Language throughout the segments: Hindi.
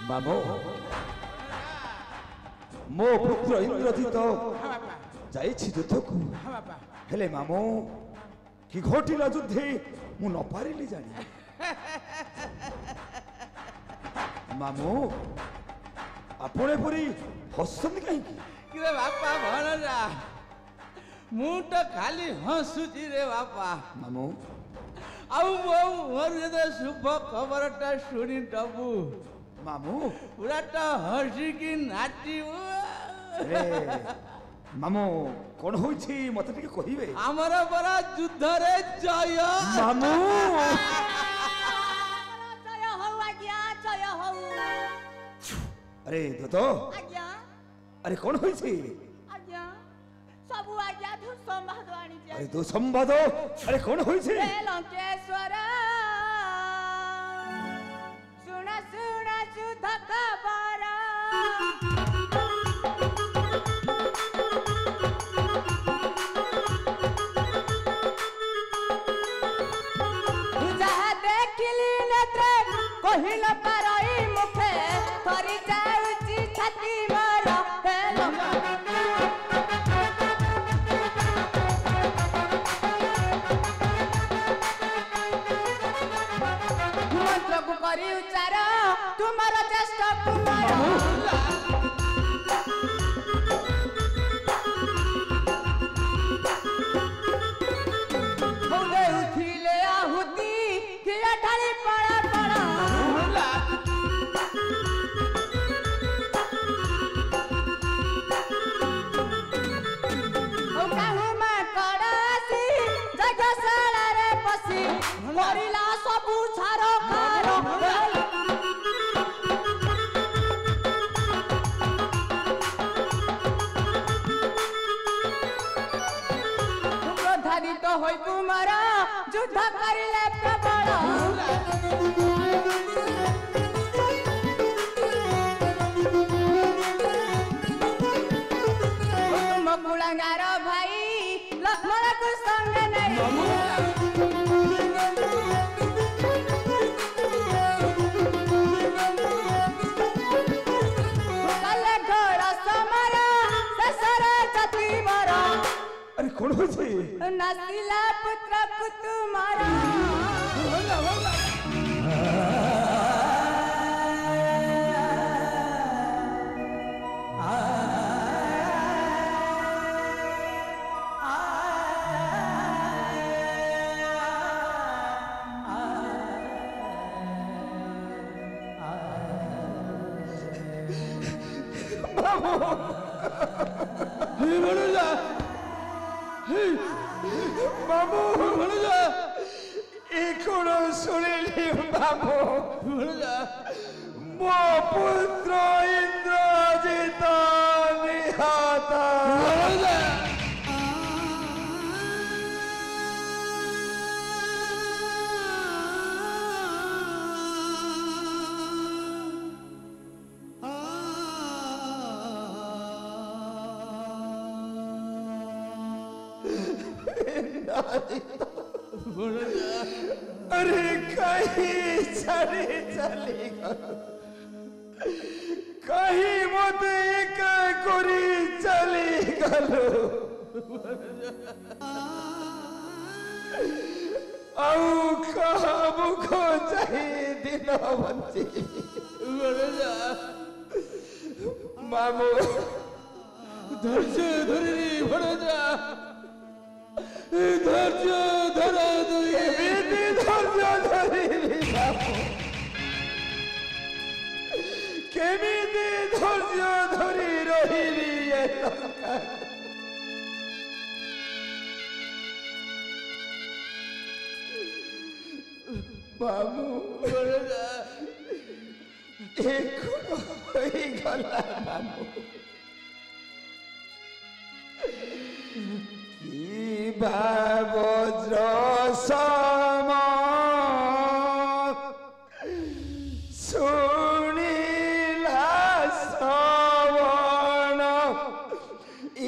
ମାମୁଁ ମୋ ପୁତ୍ର ଇନ୍ଦ୍ରଜିତ ଯାଇଛି ଯୁଦ୍ଧକୁ ହେଲେ ମାମୁଁ କି ଘଟିଲା ଯୁଦ୍ଧେ ମୁଁ ନ ପାରିଲି ଜାଣି ମାମୁଁ ଆପଣ ଏପରି ହସୁଛନ୍ତି କାହିଁକି रे बापा भणजा मु तो खाली हसुची रे बापा मामू आउ मोर जे शुभ खबरटा शुणी दबु मामू पूरा तो हसी की नाची मामू कौन होइछि मते टिके कहिबे हमर बरा युद्ध रे जय मामू जय हो आज्ञा जय हो अरे दतो आज्ञा अरे कौन होइछि आज्ञा सबु आज्ञा तू संवाद आनी जा अरे तू संवाद अरे कौन होइछि लंकेश्वर सुना सुना युद्ध खबर कहिल पारई मुखे थरी जाउची छाती मोर हेलो मंत्र को करी उच्चार तुमर ज्येष्ठ कुमार होले उठिले आहुति किया ढाली पड़ा पड़ा मरिला सबु छारो खारो प्रधानित होई कुमार युद्ध करिले प्रबल तुम कुलांगार भाई लक्ष्मण को संग नहीं अरे कौन होइछि नसिला पुत्र कुतुमार मामू भणजा ए कोन सुनिली मामू भणजा मो पुत्र इंद्रजित निहत भणजा अरे कहीं चली चली कहीं मत एक कोरी चली गलो आउ कहबु को चाहिए दिन बंची मामू धैर्य धरी भणजा धैर्य धरा धैर्य धरी केमिति धैर्य धरी रहिली मामू एक होई गला मामू वज्र सम सुनिला श्रवण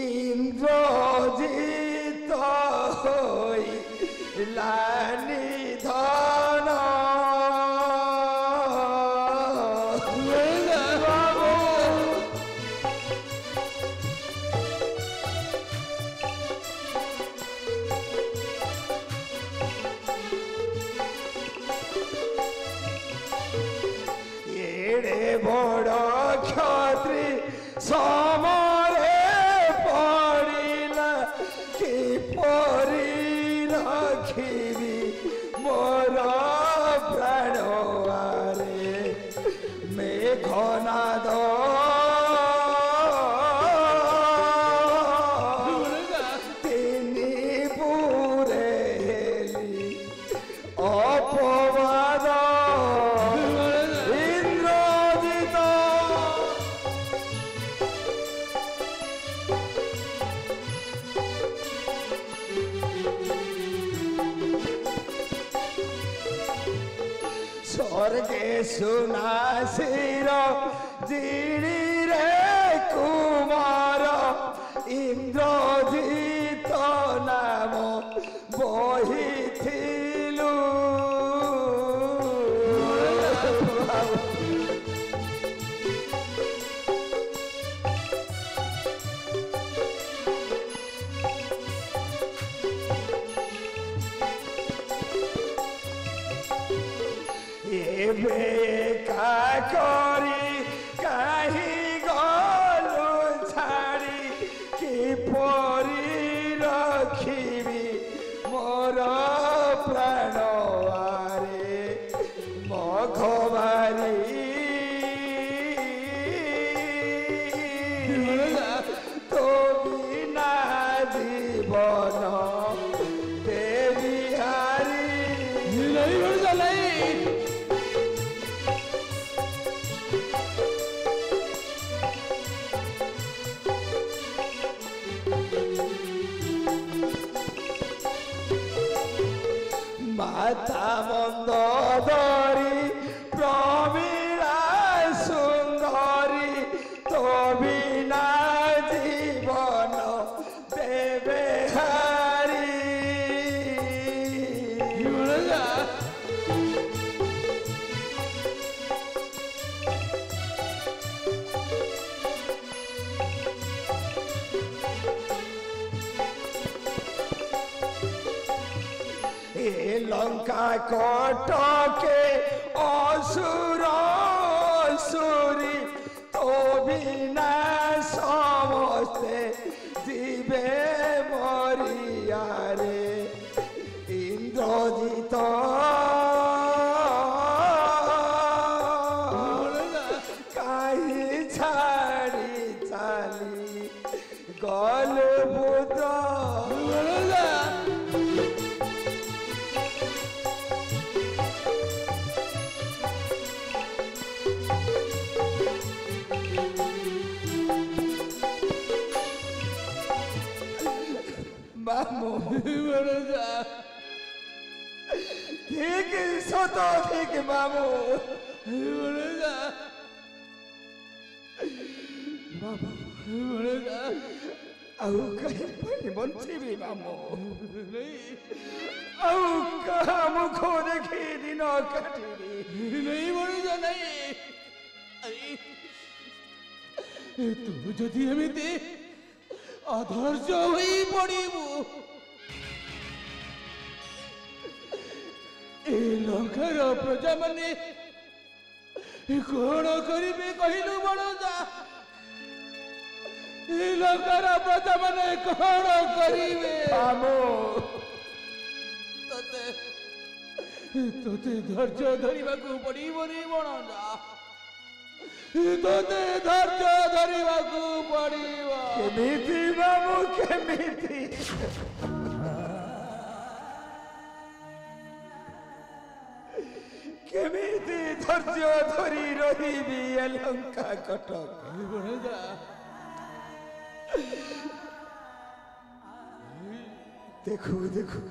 इंद्रजित होइला निधन एड़े बड़ क्षत्री समरे पड़िला किपरि रखिबी मोर प्राण आरे मेघनाद स्वर्गे सुनासीर जिणी रे कुमार इंद्रजित नाम बहिथिलु का करी कहीं गलु छाड़ी किपरि रखिबी मोर प्राण आरे मघवारी तो बिना जीवन देविहारी माता मंदोदरी प्रमीला सुंदरी तो बिना जीवन देवे हारी लंका कटके असुर सुरी तो बिना समस्ते जीवे मरियारे इंद्रजित कहीं छाड़ी चाली गल बुद्ध ठीक सतो ठीक मामू बाबा आउ कहीं पानी बंची भी मामू आउ कहा मुखो देखी दिन काटी नहीं मनुजा नहीं तू जदि एमिति अधर्ष होई पड़िबु ए लंकार प्रजा माने कौन करिबे कहिलु बड़जा ए लंकार प्रजा माने कौन करिबे मामू तोते धैर्य धरिबा को पड़िबो रे बड़जा तोते धैर्य धरिबा को पड़िबो केमिति मामू केमिति केमिति धैर्य धरी रहिबी लंका कटक देखो देखो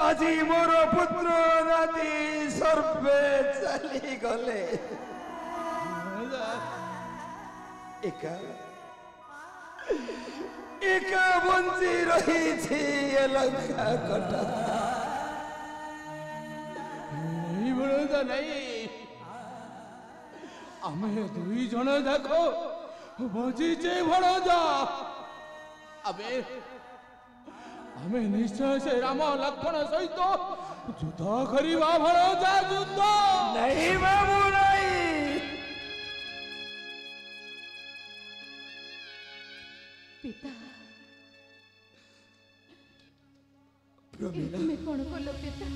আজি मोर पुत्र नाती सर्वे चली गले एका एका बंची रही थी लंका कटक नहीं बड़जा नहीं आमे दुई जन देखो बंचीचे बड़जा आमे निश्चय से राम लक्ष्मण सहित ଯୁଦ୍ଧ କରିବା ଭଣଜା ଯୁଦ୍ଧ नहीं मामू नहीं ପିତା प्रमिला ତୁମେ କଣ କଲ ପିତା